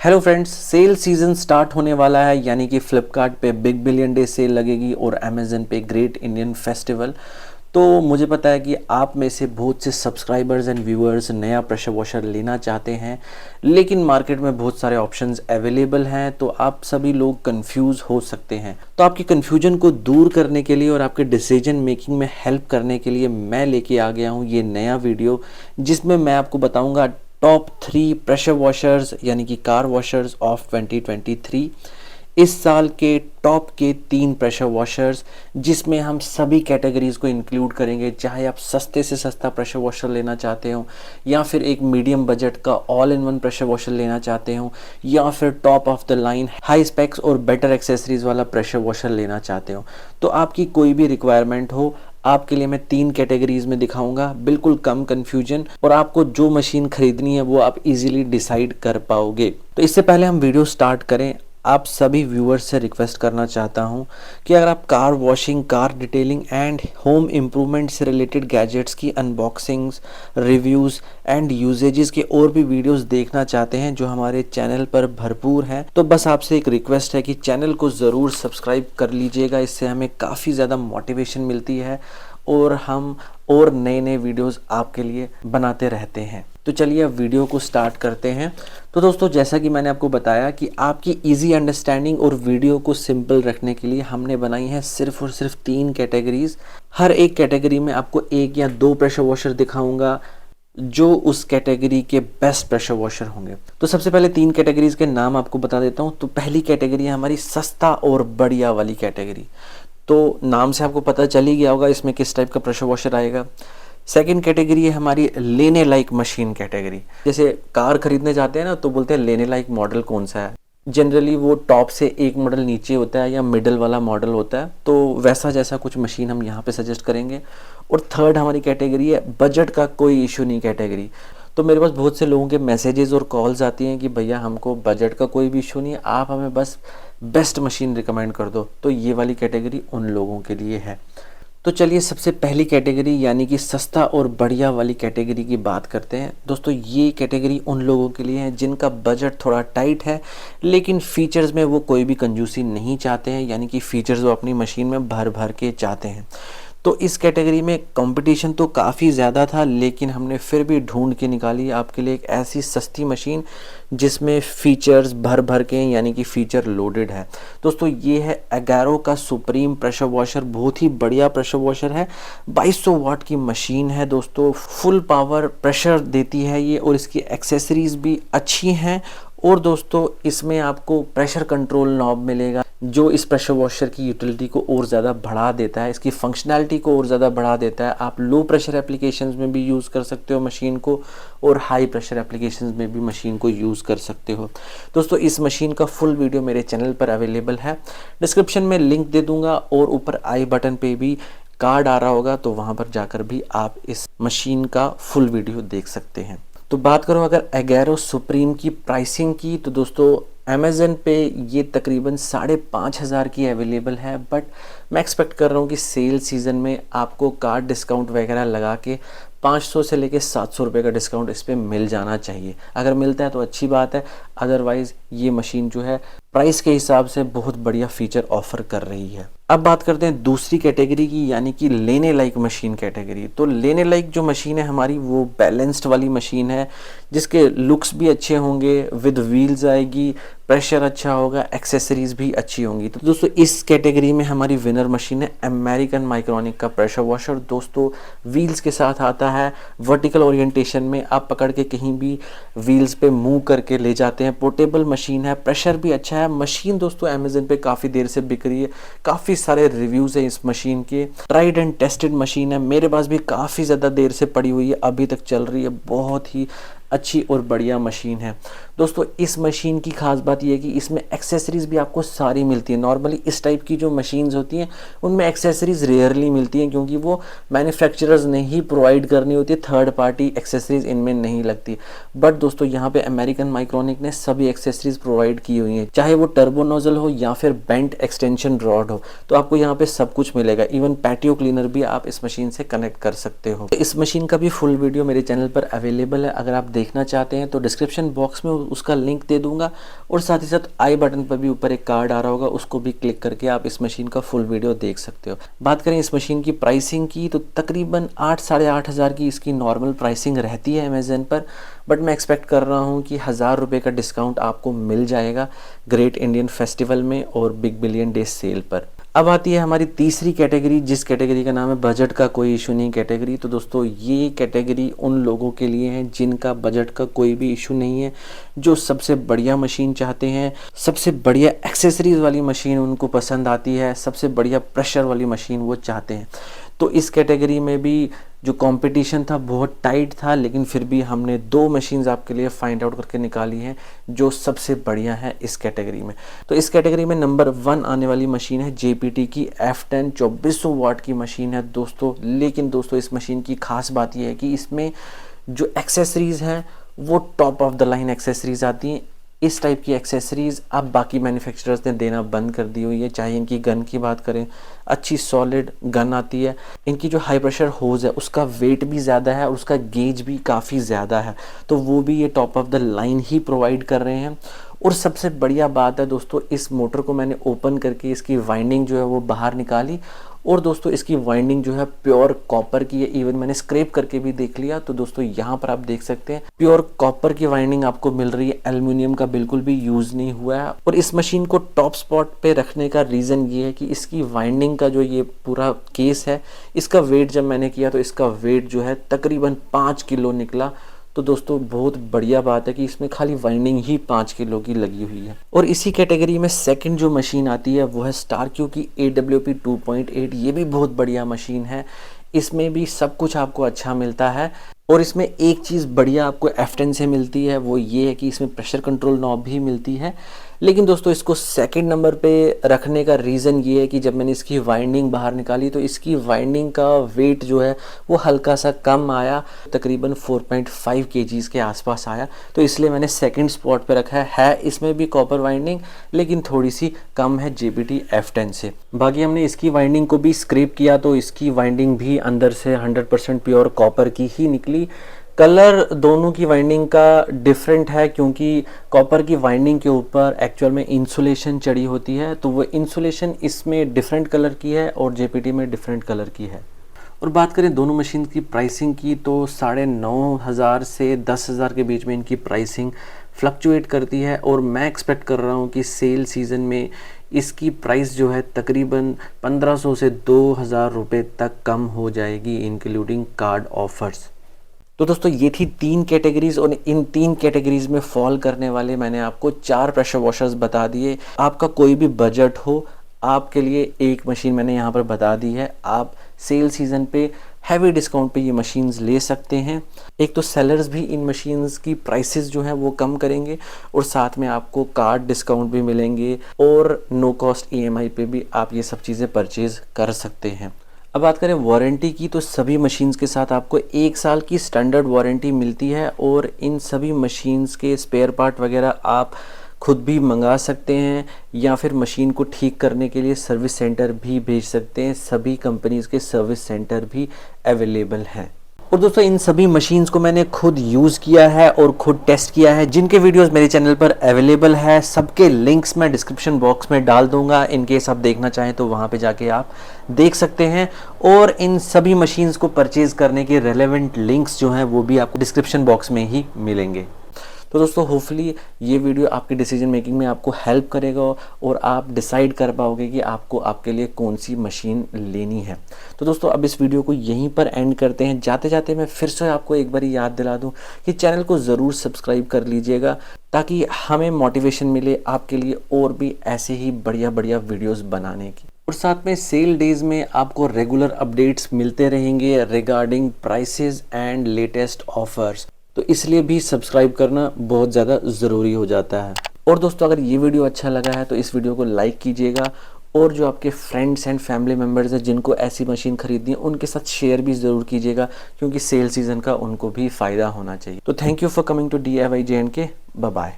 Hello friends, sale season start होने वाला है। यानी कि फ्लिपकार्ट पे बिग बिलियन डे सेल लगेगी और अमेज़न पे ग्रेट इंडियन फेस्टिवल। तो मुझे पता है कि आप में से बहुत से सब्सक्राइबर्स एंड व्यूअर्स नया प्रेशर वॉशर लेना चाहते हैं, लेकिन मार्केट में बहुत सारे ऑप्शंस अवेलेबल हैं। तो आप सभी लोग कंफ्यूज हो सकते हैं। तो आपकी कंफ्यूजन को दूर करने के लिए और आपके डिसीजन मेकिंग में हेल्प करने के लिए मैं लेके आ गया हूँ ये नया वीडियो, जिसमें मैं आपको बताऊँगा टॉप 3 प्रेशर वॉशर्स यानी कि कार वॉशर्स ऑफ 2023। इस साल के टॉप के 3 प्रेशर वॉशर्स, जिसमें हम सभी कैटेगरीज को इंक्लूड करेंगे। चाहे आप सस्ते से सस्ता प्रेशर वॉशर लेना चाहते हो, या फिर एक मीडियम बजट का all in one pressure washer लेना चाहते हो, या फिर top of the line high specs और बेटर एक्सेसरीज वाला प्रेशर वॉशर लेना चाहते हो। तो आपकी कोई भी रिक्वायरमेंट हो, आपके लिए मैं 3 कैटेगरीज में दिखाऊंगा, बिल्कुल कम कंफ्यूजन, और आपको जो मशीन खरीदनी है वो आप इजीली डिसाइड कर पाओगे। तो इससे पहले हम वीडियो स्टार्ट करें, आप सभी व्यूअर्स से रिक्वेस्ट करना चाहता हूं कि अगर आप car washing, car detailing and home improvement से रिलेटेड गैजेट्स की अनबॉक्सिंग्स, रिव्यूज़ एंड यूजेजेस के और भी वीडियोस देखना चाहते हैं जो हमारे चैनल पर भरपूर हैं, तो बस आपसे एक रिक्वेस्ट है कि चैनल को ज़रूर सब्सक्राइब कर लीजिएगा। इससे हमें काफ़ी ज़्यादा मोटिवेशन मिलती है और हम और नए नए वीडियोस आपके लिए बनाते रहते हैं। तो चलिए अब वीडियो को स्टार्ट करते हैं। तो दोस्तों, जैसा कि मैंने आपको बताया कि आपकी इजी अंडरस्टैंडिंग और वीडियो को सिंपल रखने के लिए हमने बनाई है सिर्फ और सिर्फ 3 कैटेगरीज। हर एक कैटेगरी में आपको 1 या 2 प्रेशर वॉशर दिखाऊंगा जो उस कैटेगरी के बेस्ट प्रेशर वॉशर होंगे। तो सबसे पहले 3 कैटेगरीज के नाम आपको बता देता हूँ। तो पहली कैटेगरी है हमारी सस्ता और बढ़िया वाली कैटेगरी। तो नाम से आपको पता चल ही गया होगा इसमें किस टाइप का प्रेशर वॉशर आएगा। सेकंड कैटेगरी है हमारी लेने लायक मशीन कैटेगरी। जैसे कार खरीदने जाते हैं ना, तो बोलते हैं लेने लायक मॉडल कौन सा है। जनरली वो टॉप से एक मॉडल नीचे होता है या मिडल वाला मॉडल होता है, तो वैसा जैसा कुछ मशीन हम यहाँ पे सजेस्ट करेंगे। और थर्ड हमारी कैटेगरी है बजट का कोई इशू नहीं कैटेगरी। तो मेरे पास बहुत से लोगों के मैसेजेस और कॉल्स आती हैं कि भैया हमको बजट का कोई भी इशू नहीं है, आप हमें बस बेस्ट मशीन रिकमेंड कर दो। तो ये वाली कैटेगरी उन लोगों के लिए है। तो चलिए सबसे पहली कैटेगरी यानी कि सस्ता और बढ़िया वाली कैटेगरी की बात करते हैं। दोस्तों, ये कैटेगरी उन लोगों के लिए है जिनका बजट थोड़ा टाइट है, लेकिन फीचर्स में वो कोई भी कंजूसी नहीं चाहते हैं। यानी कि फीचर्स वो अपनी मशीन में भर भर के चाहते हैं। तो इस कैटेगरी में कंपटीशन तो काफ़ी ज़्यादा था, लेकिन हमने फिर भी ढूंढ के निकाली आपके लिए एक ऐसी सस्ती मशीन जिसमें फीचर्स भर भर के, यानी कि फीचर लोडेड है। दोस्तों, ये है एगारो का सुप्रीम प्रेशर वॉशर। बहुत ही बढ़िया प्रेशर वॉशर है। 2200 वाट की मशीन है दोस्तों, फुल पावर प्रेशर देती है ये, और इसकी एक्सेसरीज भी अच्छी हैं। और दोस्तों, इसमें आपको प्रेशर कंट्रोल नॉब मिलेगा जो इस प्रेशर वॉशर की यूटिलिटी को और ज़्यादा बढ़ा देता है, इसकी फंक्शनैलिटी को और ज़्यादा बढ़ा देता है। आप लो प्रेशर एप्लीकेशंस में भी यूज़ कर सकते हो मशीन को, और हाई प्रेशर एप्लीकेशंस में भी मशीन को यूज़ कर सकते हो। दोस्तों, इस मशीन का फुल वीडियो मेरे चैनल पर अवेलेबल है, डिस्क्रिप्शन में लिंक दे दूँगा, और ऊपर आई बटन पे भी कार्ड आ रहा होगा, तो वहाँ पर जाकर भी आप इस मशीन का फुल वीडियो देख सकते हैं। तो बात करो अगर एगारो सुप्रीम की प्राइसिंग की, तो दोस्तों अमेज़न पे ये तकरीबन 5,500 की अवेलेबल है। बट मैं एक्सपेक्ट कर रहा हूँ कि सेल सीज़न में आपको कार्ड डिस्काउंट वगैरह लगा के 500 से लेके 700 रुपये का डिस्काउंट इस पर मिल जाना चाहिए। अगर मिलता है तो अच्छी बात है, अदरवाइज़ ये मशीन जो है प्राइस के हिसाब से बहुत बढ़िया फीचर ऑफर कर रही है। अब बात करते हैं दूसरी कैटेगरी की, यानी कि लेने लायक मशीन कैटेगरी। तो लेने लायक जो मशीन है हमारी, वो बैलेंस्ड वाली मशीन है, जिसके लुक्स भी अच्छे होंगे, विद व्हील्स आएगी, प्रेशर अच्छा होगा, एक्सेसरीज भी अच्छी होंगी। तो दोस्तों, इस कैटेगरी में हमारी विनर मशीन है अमेरिकन माइक्रोनिक का प्रेशर वॉशर। दोस्तों, व्हील्स के साथ आता है, वर्टिकल ओरिएंटेशन में, आप पकड़ के कहीं भी व्हील्स पे मूव करके ले जाते हैं। पोर्टेबल मशीन है, प्रेशर भी अच्छा है। मशीन दोस्तों अमेज़न पे काफ़ी देर से बिक रही है, काफ़ी सारे रिव्यूज़ हैं इस मशीन के। ट्राइड एंड टेस्टेड मशीन है, मेरे पास भी काफ़ी ज़्यादा देर से पड़ी हुई है, अभी तक चल रही है। बहुत ही अच्छी और बढ़िया मशीन है। दोस्तों, इस मशीन की खास बात यह है कि इसमें एक्सेसरीज भी आपको सारी मिलती है। नॉर्मली इस टाइप की जो मशीन्स होती हैं उनमें एक्सेसरीज रेयरली मिलती हैं, क्योंकि वो मैन्युफैक्चरर्स ने ही प्रोवाइड करनी होती है, थर्ड पार्टी एक्सेसरीज इनमें नहीं लगती। बट दोस्तों, यहाँ पे अमेरिकन माइक्रोनिक ने सभी एक्सेसरीज प्रोवाइड की हुई हैं, चाहे वो टर्बो नोजल हो या फिर बेंट एक्सटेंशन रॉड हो, तो आपको यहाँ पे सब कुछ मिलेगा। इवन पैटियो क्लीनर भी आप इस मशीन से कनेक्ट कर सकते हो। इस मशीन का भी फुल वीडियो मेरे चैनल पर अवेलेबल है, अगर आप देखना चाहते हैं तो डिस्क्रिप्शन बॉक्स में उसका लिंक दे दूंगा, और साथ ही साथ आई बटन पर भी ऊपर एक कार्ड आ रहा होगा, उसको भी क्लिक करके आप इस मशीन का फुल वीडियो देख सकते हो। बात करें इस मशीन की प्राइसिंग की तो तकरीबन 8 साढ़े 8 हज़ार की इसकी नॉर्मल प्राइसिंग रहती है अमेज़न पर, बट मैं एक्सपेक्ट कर रहा हूँ कि 1000 रुपये का डिस्काउंट आपको मिल जाएगा ग्रेट इंडियन फेस्टिवल में और बिग बिलियन डे सेल पर। अब आती है हमारी तीसरी कैटेगरी, जिस कैटेगरी का नाम है बजट का कोई इशू नहीं कैटेगरी। तो दोस्तों ये कैटेगरी उन लोगों के लिए है जिनका बजट का कोई भी इशू नहीं है, जो सबसे बढ़िया मशीन चाहते हैं, सबसे बढ़िया एक्सेसरीज वाली मशीन उनको पसंद आती है, सबसे बढ़िया प्रेशर वाली मशीन वो चाहते हैं। तो इस कैटेगरी में भी जो कंपटीशन था बहुत टाइट था, लेकिन फिर भी हमने 2 मशीन्स आपके लिए फाइंड आउट करके निकाली हैं जो सबसे बढ़िया है इस कैटेगरी में। तो इस कैटेगरी में नंबर 1 आने वाली मशीन है JPT की F10 2400 वाट की मशीन है दोस्तों। लेकिन दोस्तों इस मशीन की खास बात यह है कि इसमें जो एक्सेसरीज़ हैं वो top of the line accessories आती हैं। इस टाइप की एक्सेसरीज़ अब बाकी मैन्युफैक्चरर्स ने देना बंद कर दी हुई है। चाहे इनकी गन की बात करें, अच्छी सॉलिड गन आती है। इनकी जो हाई प्रेशर होज़ है उसका वेट भी ज़्यादा है और उसका गेज भी काफ़ी ज़्यादा है, तो वो भी ये top of the line he provide कर रहे हैं। और सबसे बढ़िया बात है दोस्तों, इस मोटर को मैंने ओपन करके इसकी वाइंडिंग जो है वो बाहर निकाली, और दोस्तों इसकी वाइंडिंग जो है प्योर कॉपर की है। इवन मैंने स्क्रैप करके भी देख लिया, तो दोस्तों यहाँ पर आप देख सकते हैं प्योर कॉपर की वाइंडिंग आपको मिल रही है, एल्युमिनियम का बिल्कुल भी यूज नहीं हुआ है। और इस मशीन को टॉप स्पॉट पे रखने का रीज़न ये है कि इसकी वाइंडिंग का जो ये पूरा केस है, इसका वेट जब मैंने किया तो इसका वेट जो है तकरीबन 5 किलो निकला। तो दोस्तों बहुत बढ़िया बात है कि इसमें खाली वाइंडिंग ही 5 किलो की लगी हुई है। और इसी कैटेगरी में सेकंड जो मशीन आती है वो है StarQ की AWP 2.8। ये भी बहुत बढ़िया मशीन है, इसमें भी सब कुछ आपको अच्छा मिलता है। और इसमें एक चीज़ बढ़िया आपको F10 से मिलती है, वो ये है कि इसमें प्रेशर कंट्रोल नॉब भी मिलती है। लेकिन दोस्तों इसको सेकंड नंबर पे रखने का रीज़न ये है कि जब मैंने इसकी वाइंडिंग बाहर निकाली तो इसकी वाइंडिंग का वेट जो है वो हल्का सा कम आया, तकरीबन 4.5 kgs के आसपास आया। तो इसलिए मैंने सेकंड स्पॉट पे रखा है इसमें भी कॉपर वाइंडिंग, लेकिन थोड़ी सी कम है JPT F10 से। बाकी हमने इसकी वाइंडिंग को भी स्क्रैप किया तो इसकी वाइंडिंग भी अंदर से 100% प्योर कॉपर की ही निकली। कलर दोनों की वाइंडिंग का डिफरेंट है, क्योंकि कॉपर की वाइंडिंग के ऊपर एक्चुअल में इंसुलेशन चढ़ी होती है, तो वो इंसुलेशन इसमें डिफरेंट कलर की है और JPT में डिफरेंट कलर की है। और बात करें दोनों मशीन की प्राइसिंग की तो 9,500 से 10,000 के बीच में इनकी प्राइसिंग फ्लक्चुएट करती है। और मैं एक्सपेक्ट कर रहा हूँ कि सेल सीज़न में इसकी प्राइस जो है तकरीबन 1500 से 2000 रुपये तक कम हो जाएगी, इंक्लूडिंग कार्ड ऑफर्स। तो दोस्तों ये थी 3 कैटेगरीज, और इन 3 कैटेगरीज में फॉल करने वाले मैंने आपको 4 प्रेशर वॉशर्स बता दिए। आपका कोई भी बजट हो, आपके लिए एक मशीन मैंने यहाँ पर बता दी है। आप सेल सीज़न पे हैवी डिस्काउंट पे ये मशीन्स ले सकते हैं। एक तो सेलर्स भी इन मशीन्स की प्राइसेस जो है वो कम करेंगे, और साथ में आपको कार्ड डिस्काउंट भी मिलेंगे, और नो कॉस्ट EMI पे भी आप ये सब चीज़ें परचेज़ कर सकते हैं। अब बात करें वारंटी की तो सभी मशीन्स के साथ आपको 1 साल की स्टैंडर्ड वारंटी मिलती है, और इन सभी मशीन्स के स्पेयर पार्ट वगैरह आप खुद भी मंगा सकते हैं, या फिर मशीन को ठीक करने के लिए सर्विस सेंटर भी भेज सकते हैं। सभी कंपनीज़ के सर्विस सेंटर भी अवेलेबल हैं। और दोस्तों इन सभी मशीन्स को मैंने खुद यूज़ किया है और खुद टेस्ट किया है, जिनके वीडियोस मेरे चैनल पर अवेलेबल है। सबके लिंक्स मैं डिस्क्रिप्शन बॉक्स में डाल दूंगा, इन केस आप देखना चाहें तो वहाँ पे जाके आप देख सकते हैं। और इन सभी मशीन्स को परचेज़ करने के रेलेवेंट लिंक्स जो हैं वो भी आपको डिस्क्रिप्शन बॉक्स में ही मिलेंगे। तो दोस्तों होपफुली ये वीडियो आपकी डिसीजन मेकिंग में आपको हेल्प करेगा, और आप डिसाइड कर पाओगे कि आपको आपके लिए कौन सी मशीन लेनी है। तो दोस्तों अब इस वीडियो को यहीं पर एंड करते हैं। जाते जाते मैं फिर से आपको एक बार याद दिला दूं कि चैनल को ज़रूर सब्सक्राइब कर लीजिएगा, ताकि हमें मोटिवेशन मिले आपके लिए और भी ऐसे ही बढ़िया बढ़िया वीडियोज़ बनाने की। और साथ में सेल डेज़ में आपको रेगुलर अपडेट्स मिलते रहेंगे regarding prices and latest offers, तो इसलिए भी सब्सक्राइब करना बहुत ज़्यादा ज़रूरी हो जाता है। और दोस्तों अगर ये वीडियो अच्छा लगा है तो इस वीडियो को लाइक कीजिएगा, और जो आपके फ्रेंड्स एंड फैमिली मेम्बर्स हैं जिनको ऐसी मशीन खरीदनी है उनके साथ शेयर भी ज़रूर कीजिएगा, क्योंकि सेल सीज़न का उनको भी फ़ायदा होना चाहिए। तो thank you for coming to DIY J&K। Bye bye.